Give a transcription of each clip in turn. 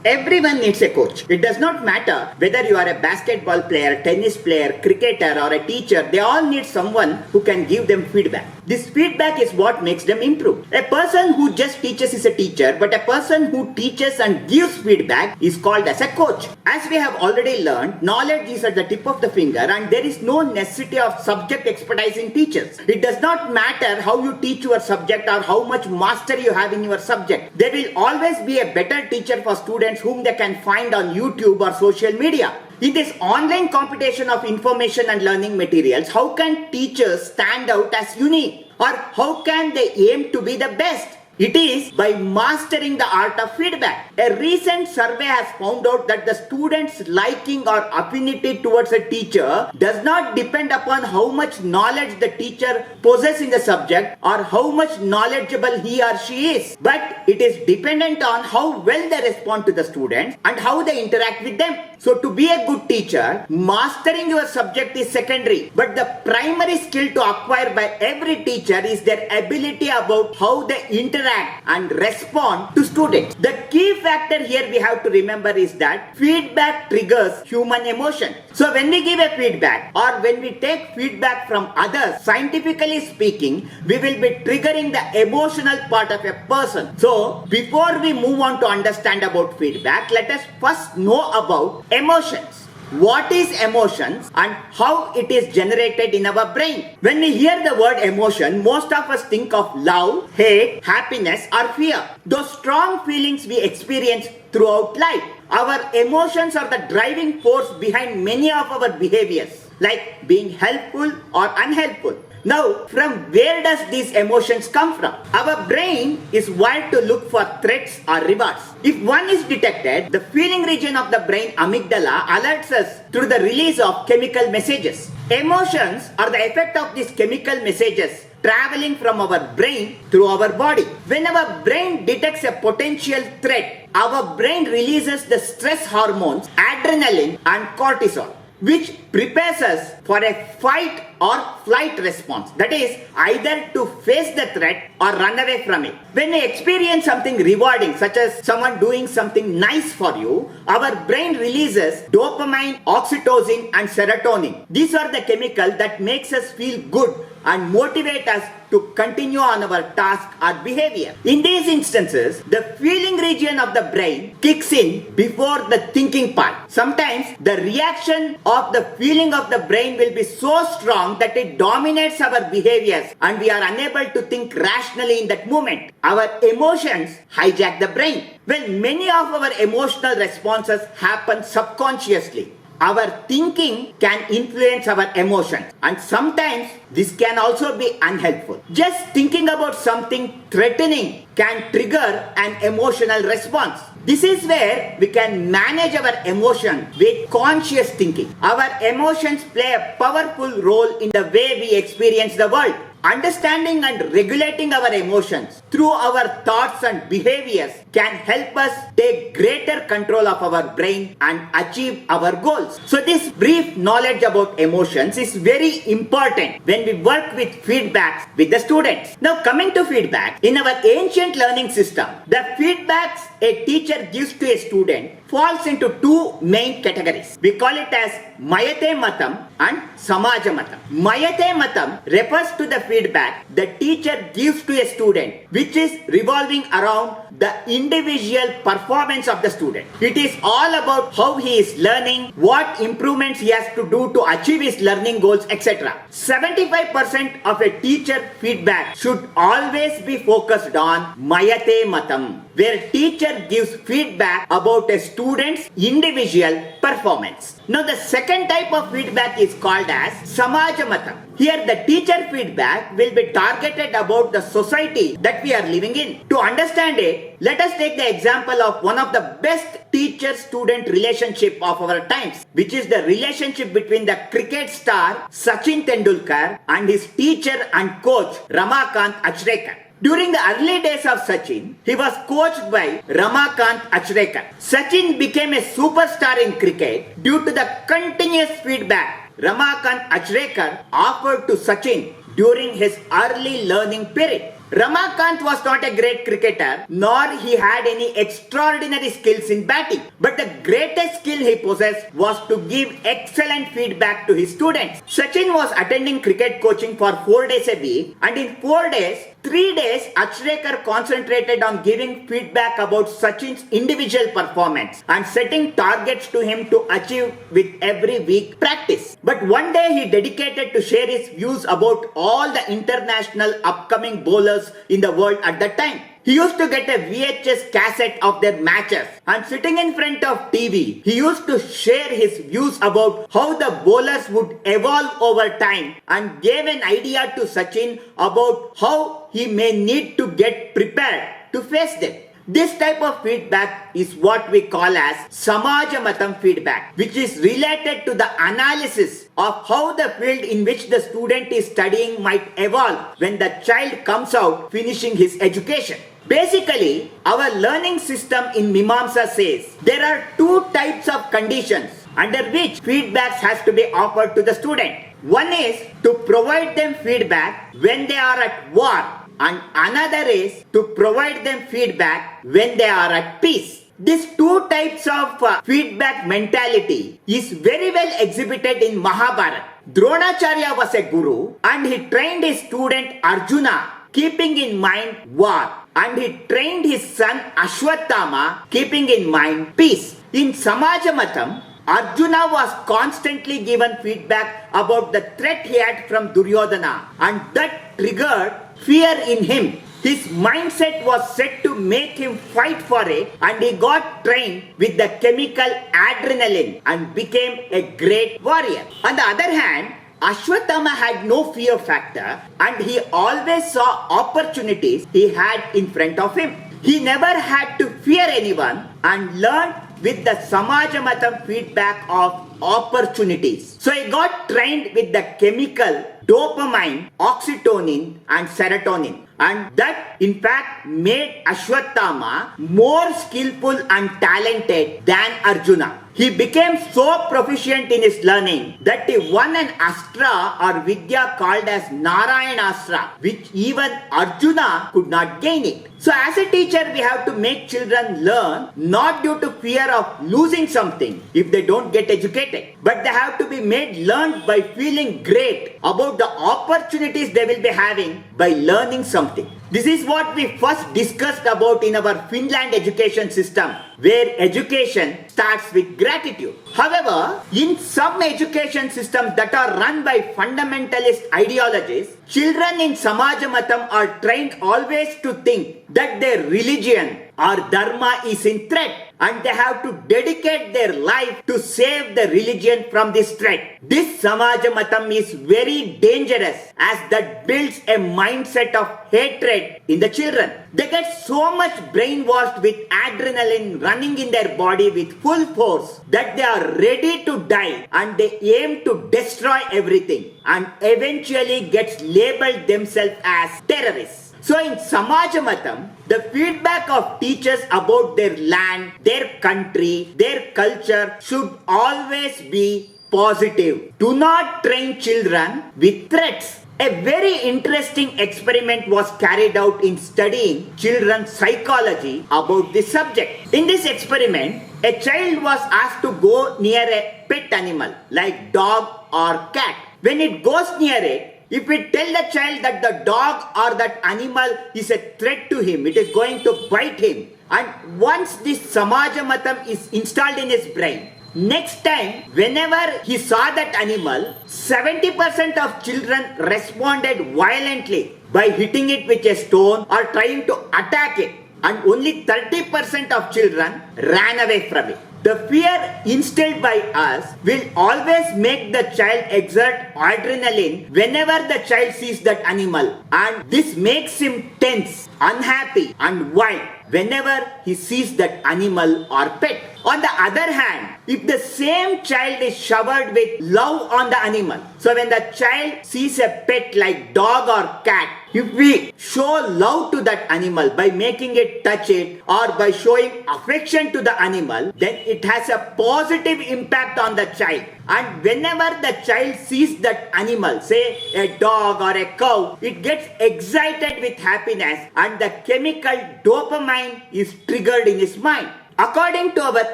Everyone needs a coach. It does not matter whether you are a basketball player, tennis player, cricketer or a teacher. They all need someone who can give them feedback. This feedback is what makes them improve. A person who just teaches is a teacher, but a person who teaches and gives feedback is called as a coach. As we have already learned, knowledge is at the tip of the finger and there is no necessity of subject expertise in teachers. It does not matter how you teach your subject or how much mastery you have in your subject. There will always be a better teacher for students whom they can find on YouTube or social media. In this online competition of information and learning materials, how can teachers stand out as unique? Or how can they aim to be the best? It is by mastering the art of feedback. A recent survey has found out that the student's liking or affinity towards a teacher does not depend upon how much knowledge the teacher possesses in the subject or how much knowledgeable he or she is. But it is dependent on how well they respond to the students and how they interact with them. So to be a good teacher, mastering your subject is secondary. But the primary skill to acquire by every teacher is their ability about how they interact and respond to students. The key factor here we have to remember is that feedback triggers human emotion. So when we give a feedback or when we take feedback from others, scientifically speaking, we will be triggering the emotional part of a person. So before we move on to understand about feedback, let us first know about emotions. What is emotions and how it is generated in our brain? When we hear the word emotion, most of us think of love, hate, happiness or fear. Those strong feelings we experience throughout life. Our emotions are the driving force behind many of our behaviors, like being helpful or unhelpful. Now, from where does these emotions come from? Our brain is wired to look for threats or rewards. If one is detected, the feeling region of the brain amygdala alerts us through the release of chemical messages. Emotions are the effect of these chemical messages traveling from our brain through our body. When our brain detects a potential threat, our brain releases the stress hormones, adrenaline and cortisol, which prepares us for a fight or flight response. That is, either to face the threat or run away from it. When we experience something rewarding, such as someone doing something nice for you, our brain releases dopamine, oxytocin and serotonin. These are the chemicals that makes us feel good and motivate us to continue on our task or behavior. In these instances, the feeling region of the brain kicks in before the thinking part. Sometimes the reaction of the feeling of the brain will be so strong that it dominates our behaviors and we are unable to think rationally in that moment. Our emotions hijack the brain. Well, many of our emotional responses happen subconsciously. Our thinking can influence our emotions and sometimes this can also be unhelpful. Just thinking about something threatening can trigger an emotional response. This is where we can manage our emotion with conscious thinking. Our emotions play a powerful role in the way we experience the world. Understanding and regulating our emotions through our thoughts and behaviors can help us take greater control of our brain and achieve our goals. So this brief knowledge about emotions is very important when we work with feedbacks with the students. Now coming to feedback, in our ancient learning system, the feedbacks a teacher gives to a student falls into two main categories. We call it as Mayate Matam and Samaja Matam. Mayate Matam refers to the feedback the teacher gives to a student, which is revolving around the individual performance of the student. It is all about how he is learning, what improvements he has to do to achieve his learning goals, etc. 75% of a teacher feedback should always be focused on Mayate Matam, where teacher gives feedback about a student's individual performance. Now the second type of feedback is called as Samaja Matam. Here the teacher feedback will be targeted about the society that we are living in. To understand it, let us take the example of one of the best teacher-student relationship of our times, which is the relationship between the cricket star Sachin Tendulkar and his teacher and coach Ramakant Achrekar. During the early days of Sachin, he was coached by Ramakant Achrekar. Sachin became a superstar in cricket due to the continuous feedback Ramakant Achrekar offered to Sachin during his early learning period. Ramakant was not a great cricketer, nor he had any extraordinary skills in batting. But the greatest skill he possessed was to give excellent feedback to his students. Sachin was attending cricket coaching for 4 days a week, and in 4 days, 3 days, Achrekar concentrated on giving feedback about Sachin's individual performance and setting targets to him to achieve with every week practice. But one day he dedicated to share his views about all the international upcoming bowlers in the world at that time. He used to get a VHS cassette of their matches, and sitting in front of TV, he used to share his views about how the bowlers would evolve over time and gave an idea to Sachin about how he may need to get prepared to face them. This type of feedback is what we call as Samaja Matam feedback, which is related to the analysis of how the field in which the student is studying might evolve when the child comes out finishing his education. Basically, our learning system in Mimamsa says there are two types of conditions under which feedbacks has to be offered to the student. One is to provide them feedback when they are at war, and another is to provide them feedback when they are at peace. These two types of feedback mentality is very well exhibited in Mahabharata. Dronacharya was a guru and he trained his student Arjuna keeping in mind war, and he trained his son Ashwatthama keeping in mind peace. In Samajamatam, Arjuna was constantly given feedback about the threat he had from Duryodhana, and that triggered fear in him. His mindset was set to make him fight for it, and he got trained with the chemical adrenaline and became a great warrior. On the other hand, Ashwatthama had no fear factor, and he always saw opportunities he had in front of him. He never had to fear anyone and learned with the Samajamatam feedback of opportunities. So he got trained with the chemical dopamine, oxytocin and serotonin, and that in fact made Ashwatthama more skillful and talented than Arjuna. He became so proficient in his learning that he won an Astra or Vidya called as Narayanastra, which even Arjuna could not gain it. So as a teacher, we have to make children learn not due to fear of losing something if they don't get educated, but they have to be made learn by feeling great about the opportunities they will be having by learning something. This is what we first discussed about in our Finland education system, where education starts with gratitude. However, in some education systems that are run by fundamentalist ideologies, children in Samajamatam are trained always to think that their religion or dharma is in threat, and they have to dedicate their life to save the religion from this threat. This Samajamatam is very dangerous as that builds a mindset of hatred in the children. They get so much brainwashed with adrenaline running in their body with full force that they are ready to die, and they aim to destroy everything and eventually gets labeled themselves as terrorists. So in Samajamatam, the feedback of teachers about their land, their country, their culture should always be positive. Do not train children with threats. A very interesting experiment was carried out in studying children's psychology about this subject. In this experiment, a child was asked to go near a pet animal like dog or cat. When it goes near it, if we tell the child that the dog or that animal is a threat to him, it is going to bite him. And once this Samajamatam is installed in his brain, next time, whenever he saw that animal, 70% of children responded violently by hitting it with a stone or trying to attack it. And only 30% of children ran away from it. The fear instilled by us will always make the child exert adrenaline whenever the child sees that animal, and this makes him tense, unhappy and wild whenever he sees that animal or pet. On the other hand, if the same child is showered with love on the animal, so when the child sees a pet like dog or cat, if we show love to that animal by making it touch it or by showing affection to the animal, then it has a positive impact on the child. And whenever the child sees that animal, say a dog or a cow, it gets excited with happiness and the chemical dopamine is triggered in his mind. According to our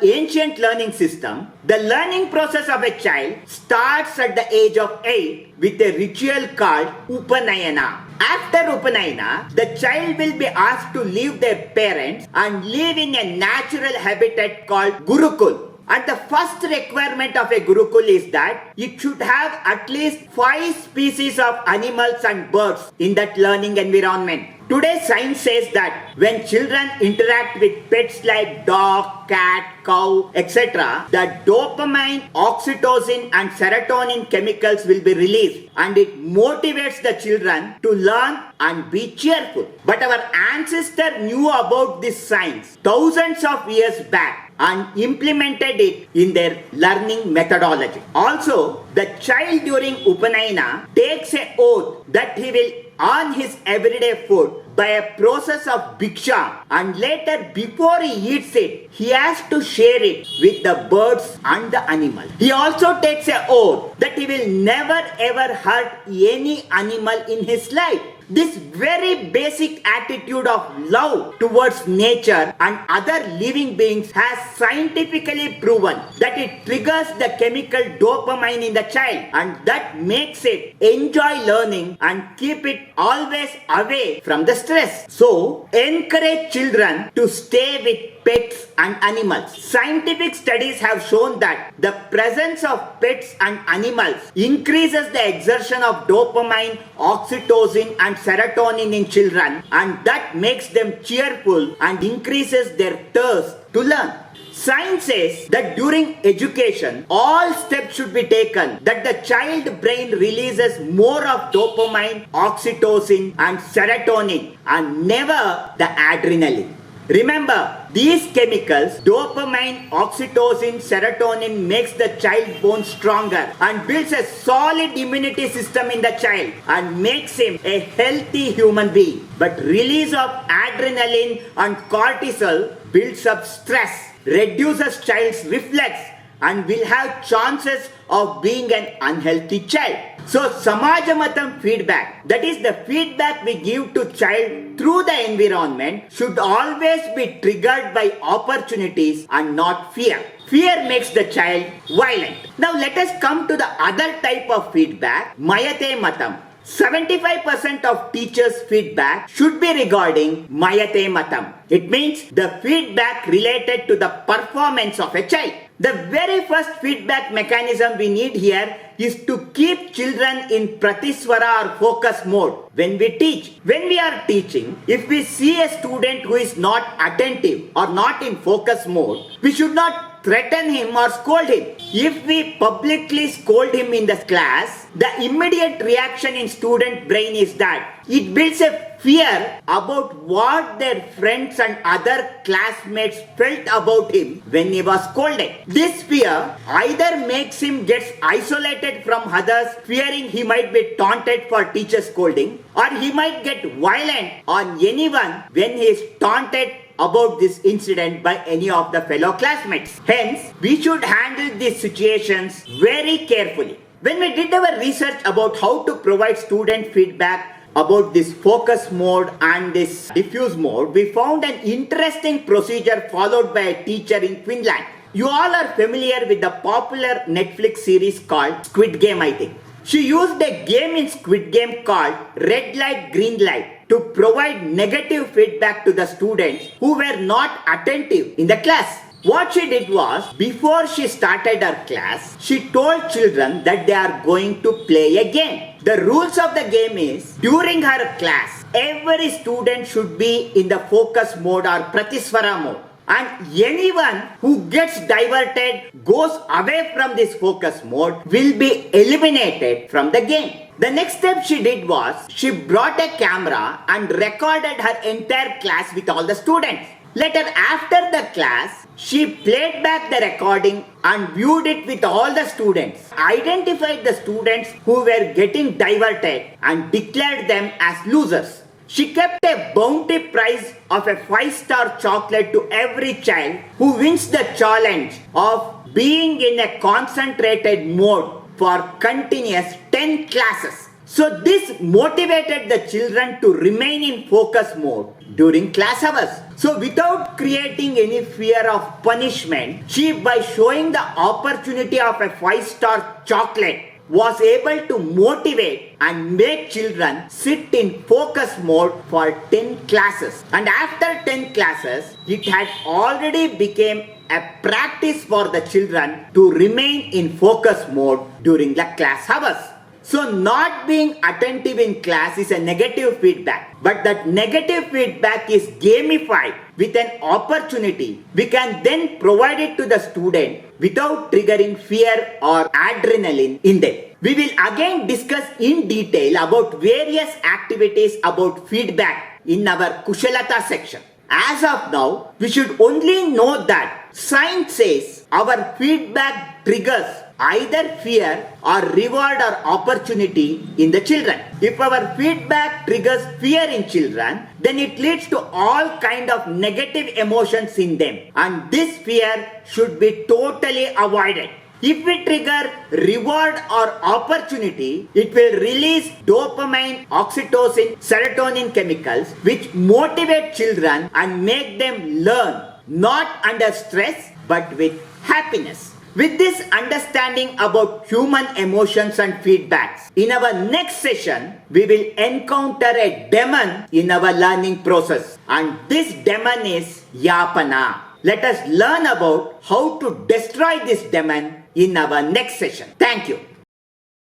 ancient learning system, the learning process of a child starts at the age of 8 with a ritual called Upanayana. After Upanayana, the child will be asked to leave their parents and live in a natural habitat called Gurukul. And the first requirement of a Gurukul is that it should have at least 5 species of animals and birds in that learning environment. Today, science says that when children interact with pets like dog, cat, cow, etc., the dopamine, oxytocin, and serotonin chemicals will be released, and it motivates the children to learn and be cheerful. But our ancestors knew about this science thousands of years back and implemented it in their learning methodology. Also, the child during Upanayana takes an oath that he will earn his everyday food by a process of bhiksha, and later before he eats it, he has to share it with the birds and the animal. He also takes an oath that he will never ever hurt any animal in his life. This very basic attitude of love towards nature and other living beings has scientifically proven that it triggers the chemical dopamine in the child, and that makes it enjoy learning and keep it always away from the stress. So, encourage children to stay with pets and animals. Scientific studies have shown that the presence of pets and animals increases the exertion of dopamine, oxytocin, and serotonin in children, and that makes them cheerful and increases their thirst to learn. Science says that during education, all steps should be taken that the child brain releases more of dopamine, oxytocin, and serotonin, and never the adrenaline. Remember, these chemicals, dopamine, oxytocin, serotonin, makes the child bone stronger and builds a solid immunity system in the child and makes him a healthy human being. But release of adrenaline and cortisol builds up stress, reduces child's reflex, and will have chances of being an unhealthy child. So Samajamatam feedback, that is the feedback we give to child through the environment, should always be triggered by opportunities and not fear. Fear makes the child violent. Now let us come to the other type of feedback, Mayate Matam. 75% of teachers' feedback should be regarding Mayate Matam. It means the feedback related to the performance of a child. The very first feedback mechanism we need here is to keep children in pratiswara or focus mode when we teach. When we are teaching, if we see a student who is not attentive or not in focus mode, we should not threaten him or scold him. If we publicly scold him in the class, the immediate reaction in student brain is that it builds a fear about what their friends and other classmates felt about him when he was scolded. This fear either makes him get isolated from others, fearing he might be taunted for teacher scolding, or he might get violent on anyone when he is taunted about this incident by any of the fellow classmates. Hence, we should handle these situations very carefully. When we did our research about how to provide student feedback about this focus mode and this diffuse mode, we found an interesting procedure followed by a teacher in Finland. You all are familiar with the popular Netflix series called Squid Game, I think. She used a game in Squid Game called Red Light, Green Light to provide negative feedback to the students who were not attentive in the class. What she did was, before she started her class, she told children that they are going to play a game. The rules of the game is, during her class, every student should be in the focus mode or pratiswara mode. And anyone who gets diverted, goes away from this focus mode, will be eliminated from the game. The next step she did was, she brought a camera and recorded her entire class with all the students. Later, after the class, she played back the recording and viewed it with all the students, identified the students who were getting diverted and declared them as losers. She kept a bounty prize of a 5-star chocolate to every child who wins the challenge of being in a concentrated mode for continuous 10 classes. So this motivated the children to remain in focus mode during class hours. So without creating any fear of punishment, she, by showing the opportunity of a 5-star chocolate, was able to motivate and make children sit in focus mode for 10 classes. And after 10 classes, it had already become a practice for the children to remain in focus mode during the class hours. So not being attentive in class is a negative feedback, but that negative feedback is gamified with an opportunity. We can then provide it to the student without triggering fear or adrenaline in them. We will again discuss in detail about various activities about feedback in our Kushalata section. As of now, we should only know that science says our feedback triggers either fear or reward or opportunity in the children. If our feedback triggers fear in children, then it leads to all kind of negative emotions in them, and this fear should be totally avoided. If we trigger reward or opportunity, it will release dopamine, oxytocin, serotonin chemicals which motivate children and make them learn not under stress but with happiness. With this understanding about human emotions and feedbacks, in our next session, we will encounter a demon in our learning process. And this demon is Yapana. Let us learn about how to destroy this demon in our next session. Thank you.